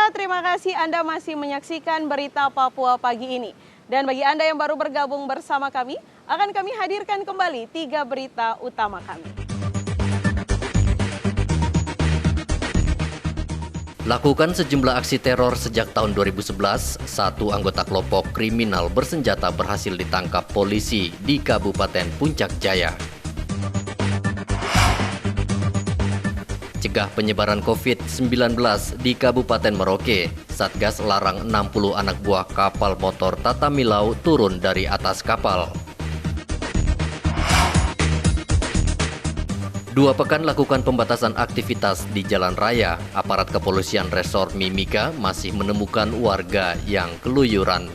Pemirsa, terima kasih Anda masih menyaksikan Berita Papua pagi ini. Dan bagi Anda yang baru bergabung bersama kami, akan kami hadirkan kembali 3 berita utama kami. Lakukan sejumlah aksi teror sejak tahun 2011, satu anggota kelompok kriminal bersenjata berhasil ditangkap polisi di Kabupaten Puncak Jaya. Cegah penyebaran COVID-19 di Kabupaten Merauke, Satgas larang 60 anak buah kapal motor Tatamilau turun dari atas kapal. 2 pekan lakukan pembatasan aktivitas di jalan raya, aparat kepolisian Resort Mimika masih menemukan warga yang keluyuran.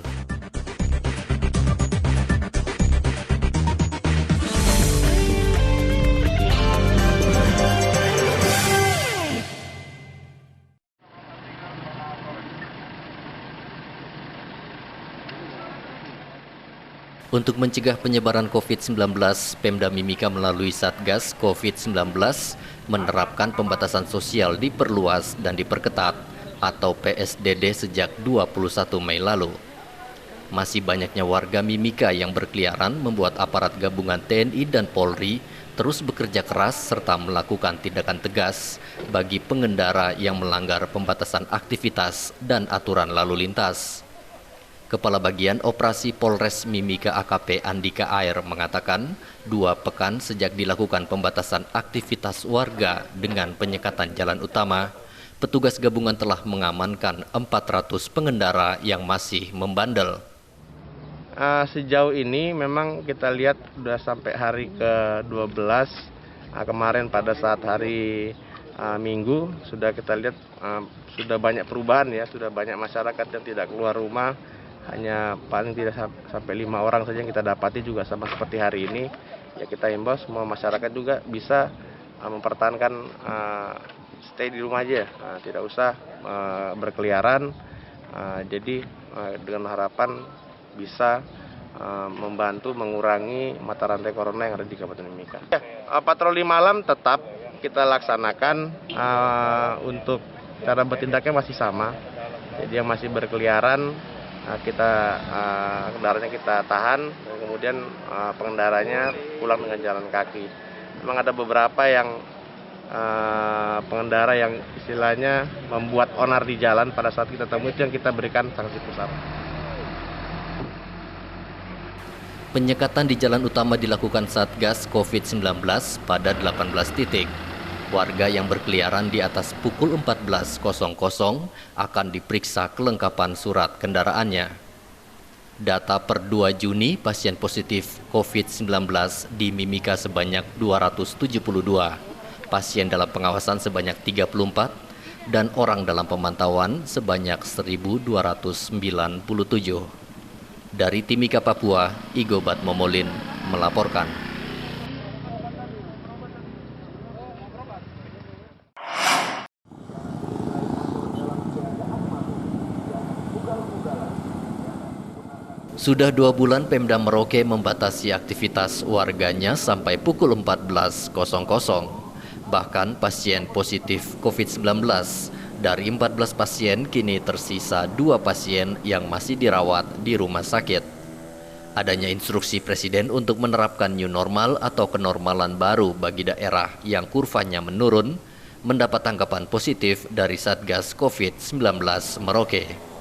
Untuk mencegah penyebaran COVID-19, Pemda Mimika melalui Satgas COVID-19 menerapkan pembatasan sosial diperluas dan diperketat atau PSDD sejak 21 Mei lalu. Masih banyaknya warga Mimika yang berkeliaran membuat aparat gabungan TNI dan Polri terus bekerja keras serta melakukan tindakan tegas bagi pengendara yang melanggar pembatasan aktivitas dan aturan lalu lintas. Kepala Bagian Operasi Polres Mimika AKP Andika Air mengatakan, 2 pekan sejak dilakukan pembatasan aktivitas warga dengan penyekatan jalan utama, petugas gabungan telah mengamankan 400 pengendara yang masih membandel. Sejauh ini memang kita lihat sudah sampai hari ke-12, kemarin pada saat hari Minggu sudah kita lihat sudah banyak perubahan ya, sudah banyak masyarakat yang tidak keluar rumah. Hanya paling tidak sampai 5 orang saja yang kita dapati, juga sama seperti hari ini. Ya, kita himbau semua masyarakat juga bisa mempertahankan stay di rumah aja, tidak usah berkeliaran. Jadi dengan harapan bisa membantu mengurangi mata rantai corona yang ada di Kabupaten Mimika. Patroli malam tetap kita laksanakan, untuk cara bertindaknya masih sama. Jadi yang masih berkeliaran kendaraannya kita tahan, dan kemudian pengendaranya pulang dengan jalan kaki. Memang ada beberapa yang pengendara yang istilahnya membuat onar di jalan pada saat kita temui, itu yang kita berikan sanksi pusat. Penyekatan di jalan utama dilakukan Satgas COVID-19 pada 18 titik. Warga yang berkeliaran di atas pukul 14.00 akan diperiksa kelengkapan surat kendaraannya. Data per 2 Juni, pasien positif COVID-19 di Mimika sebanyak 272, pasien dalam pengawasan sebanyak 34, dan orang dalam pemantauan sebanyak 1.297. Dari Timika, Papua, Igobat Momolin melaporkan. Sudah 2 bulan Pemda Merauke membatasi aktivitas warganya sampai pukul 14.00. Bahkan pasien positif COVID-19, dari 14 pasien kini tersisa 2 pasien yang masih dirawat di rumah sakit. Adanya instruksi Presiden untuk menerapkan new normal atau kenormalan baru bagi daerah yang kurvanya menurun, mendapat tanggapan positif dari Satgas COVID-19 Merauke.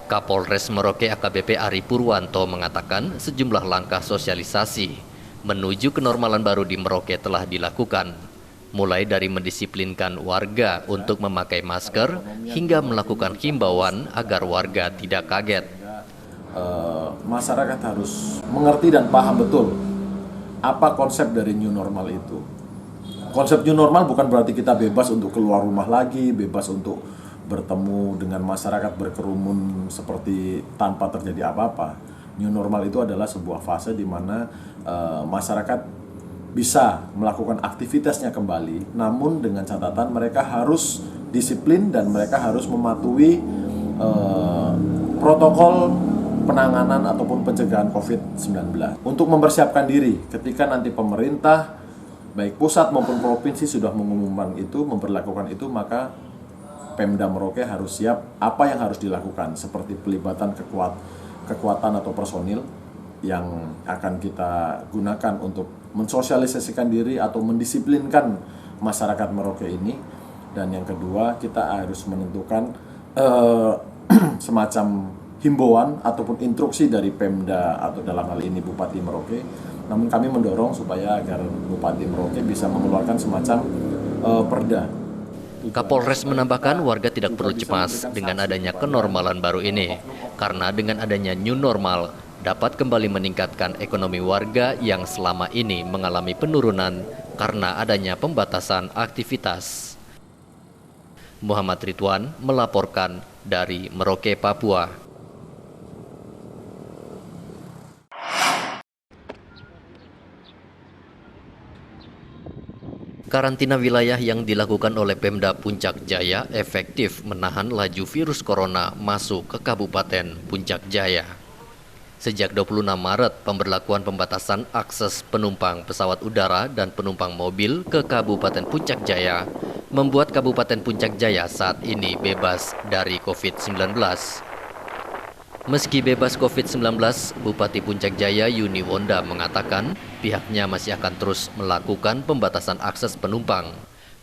Kapolres Merauke AKBP Ari Purwanto mengatakan sejumlah langkah sosialisasi menuju kenormalan baru di Merauke telah dilakukan, mulai dari mendisiplinkan warga untuk memakai masker hingga melakukan himbauan agar warga tidak kaget. Masyarakat harus mengerti dan paham betul apa konsep dari new normal itu. Konsep new normal bukan berarti kita bebas untuk keluar rumah lagi, bebas untuk bertemu dengan masyarakat, berkerumun seperti tanpa terjadi apa-apa. New normal itu adalah sebuah fase di mana masyarakat bisa melakukan aktivitasnya kembali, namun dengan catatan mereka harus disiplin dan mereka harus mematuhi protokol penanganan ataupun pencegahan COVID-19. Untuk mempersiapkan diri ketika nanti pemerintah, baik pusat maupun provinsi sudah mengumumkan itu, memperlakukan itu, maka Pemda Merauke harus siap apa yang harus dilakukan, seperti pelibatan kekuatan atau personil yang akan kita gunakan untuk mensosialisasikan diri atau mendisiplinkan masyarakat Merauke ini. Dan yang kedua, kita harus menentukan semacam himbauan ataupun instruksi dari Pemda atau dalam hal ini Bupati Merauke. Namun kami mendorong supaya agar Bupati Merauke bisa mengeluarkan semacam perda. Kapolres menambahkan warga tidak perlu cemas dengan adanya kenormalan baru ini, karena dengan adanya new normal dapat kembali meningkatkan ekonomi warga yang selama ini mengalami penurunan karena adanya pembatasan aktivitas. Muhammad Ridwan melaporkan dari Merauke, Papua. Karantina wilayah yang dilakukan oleh Pemda Puncak Jaya efektif menahan laju virus corona masuk ke Kabupaten Puncak Jaya. Sejak 26 Maret, pemberlakuan pembatasan akses penumpang pesawat udara dan penumpang mobil ke Kabupaten Puncak Jaya membuat Kabupaten Puncak Jaya saat ini bebas dari COVID-19. Meski bebas COVID-19, Bupati Puncak Jaya Yuni Wonda mengatakan pihaknya masih akan terus melakukan pembatasan akses penumpang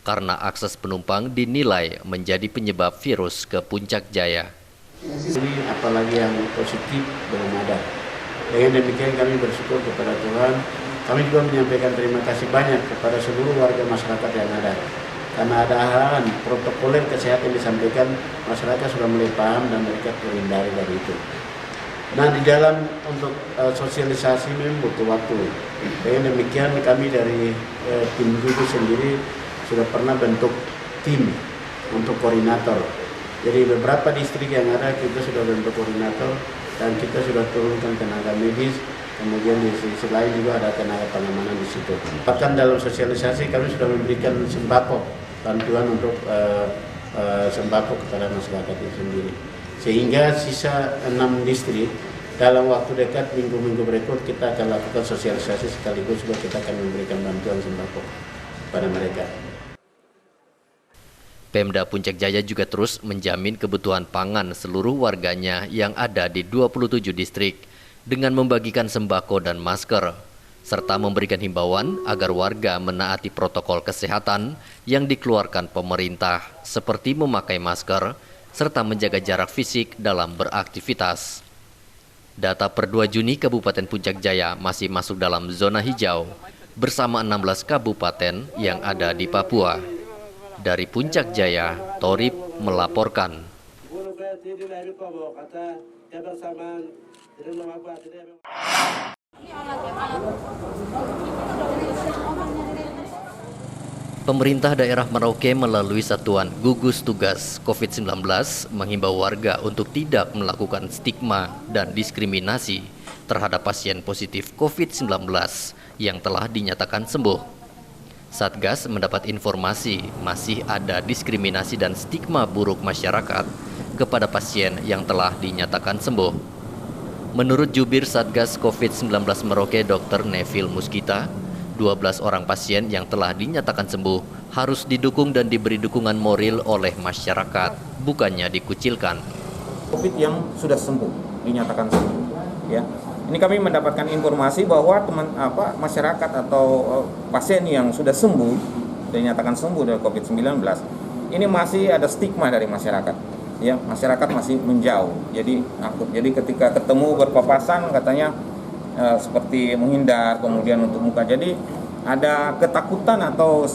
karena akses penumpang dinilai menjadi penyebab virus ke Puncak Jaya. Ini apalagi yang positif belum ada. Dengan demikian kami bersyukur kepada Tuhan. Kami juga menyampaikan terima kasih banyak kepada seluruh warga masyarakat yang ada. Karena ada arahan protokoler kesehatan yang disampaikan, masyarakat sudah mulai paham dan mereka terhindari dari itu. Nah, di dalam untuk sosialisasi memang butuh waktu. Dengan demikian kami dari tim gugus sendiri sudah pernah bentuk tim untuk koordinator. Jadi beberapa distrik yang ada kita sudah bentuk koordinator dan kita sudah turunkan tenaga medis, kemudian di sisi lain juga ada tenaga pengamanan di situ. Bahkan dalam sosialisasi kami sudah memberikan sembako, bantuan untuk sembako kepada masyarakat itu sendiri. Sehingga sisa 6 distrik dalam waktu dekat minggu-minggu berikut kita akan lakukan sosialisasi sekaligus juga kita akan memberikan bantuan sembako kepada mereka. Pemda Puncak Jaya juga terus menjamin kebutuhan pangan seluruh warganya yang ada di 27 distrik dengan membagikan sembako dan masker, serta memberikan himbauan agar warga menaati protokol kesehatan yang dikeluarkan pemerintah seperti memakai masker serta menjaga jarak fisik dalam beraktivitas. Data per 2 Juni Kabupaten Puncak Jaya masih masuk dalam zona hijau bersama 16 kabupaten yang ada di Papua. Dari Puncak Jaya, Torib melaporkan. Pemerintah daerah Merauke melalui Satuan Gugus Tugas COVID-19 menghimbau warga untuk tidak melakukan stigma dan diskriminasi terhadap pasien positif COVID-19 yang telah dinyatakan sembuh. Satgas mendapat informasi masih ada diskriminasi dan stigma buruk masyarakat kepada pasien yang telah dinyatakan sembuh. Menurut jubir Satgas COVID-19 Merauke Dr. Neville Muskita, 12 orang pasien yang telah dinyatakan sembuh harus didukung dan diberi dukungan moral oleh masyarakat, bukannya dikucilkan. COVID yang sudah sembuh, dinyatakan sembuh, ya. Ini kami mendapatkan informasi bahwa masyarakat atau pasien yang sudah sembuh, dinyatakan sembuh dari COVID-19, ini masih ada stigma dari masyarakat. Ya, masyarakat masih menjauh. Jadi takut. Jadi ketika ketemu berpapasan katanya seperti menghindar, kemudian untuk muka. Jadi ada ketakutan atau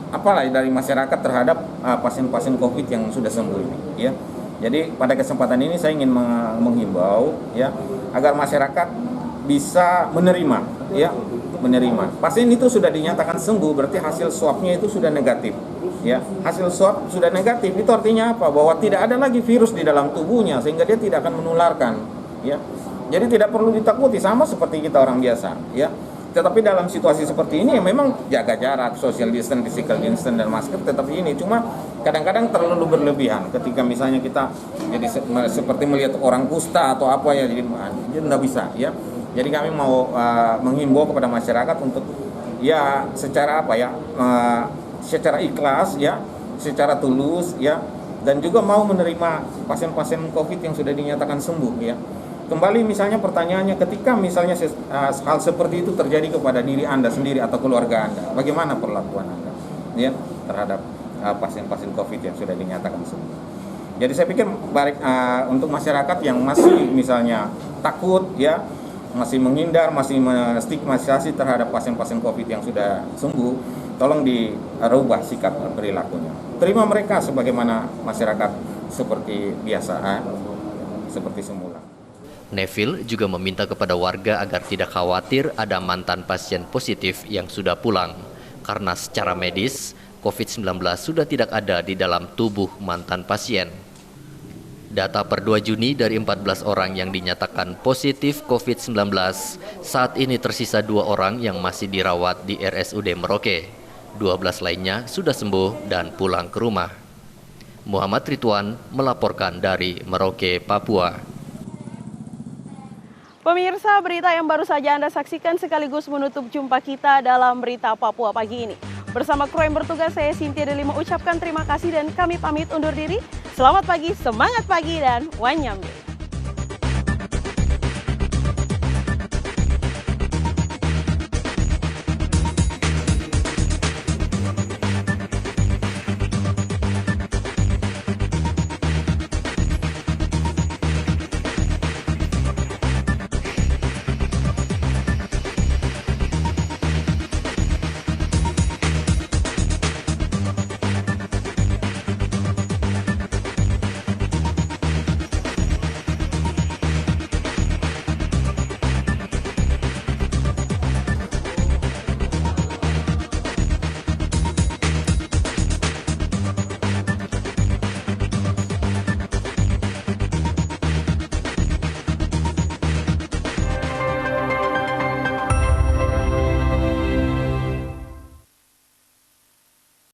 apalah dari masyarakat terhadap pasien-pasien COVID yang sudah sembuh ini, ya. Jadi pada kesempatan ini saya ingin menghimbau, ya, agar masyarakat bisa menerima, ya, menerima. Pasien itu sudah dinyatakan sembuh, berarti hasil swabnya itu sudah negatif, ya. Hasil swab sudah negatif itu artinya apa? Bahwa tidak ada lagi virus di dalam tubuhnya sehingga dia tidak akan menularkan, ya. Jadi tidak perlu ditakuti, sama seperti kita orang biasa, ya. Tetapi dalam situasi seperti ini ya memang jaga jarak, social distance, physical distance dan masker tetapi ini cuma kadang-kadang terlalu berlebihan ketika misalnya kita jadi seperti melihat orang kusta atau apa ya, jadi tidak bisa, ya. Jadi kami mau menghimbau kepada masyarakat untuk ya secara apa ya, secara ikhlas, ya, secara tulus, ya, dan juga mau menerima pasien-pasien COVID yang sudah dinyatakan sembuh ya. Kembali misalnya pertanyaannya, ketika misalnya hal seperti itu terjadi kepada diri Anda sendiri atau keluarga Anda, bagaimana perlakuan Anda ya terhadap pasien-pasien COVID yang sudah dinyatakan sembuh. Jadi saya pikir untuk masyarakat yang masih misalnya takut ya, masih menghindar, masih menstigmatisasi terhadap pasien-pasien COVID yang sudah sembuh, tolong dirubah sikap perilakunya. Terima mereka sebagaimana masyarakat seperti biasa, seperti semula. Neville juga meminta kepada warga agar tidak khawatir ada mantan pasien positif yang sudah pulang, karena secara medis COVID-19 sudah tidak ada di dalam tubuh mantan pasien. Data per 2 Juni dari 14 orang yang dinyatakan positif COVID-19, saat ini tersisa 2 orang yang masih dirawat di RSUD Merauke. 12 lainnya sudah sembuh dan pulang ke rumah. Muhammad Ridwan melaporkan dari Merauke, Papua. Pemirsa, berita yang baru saja Anda saksikan sekaligus menutup jumpa kita dalam Berita Papua pagi ini. Bersama kru yang bertugas, saya Cynthia Deli mengucapkan terima kasih dan kami pamit undur diri. Selamat pagi, semangat pagi, dan wanyam.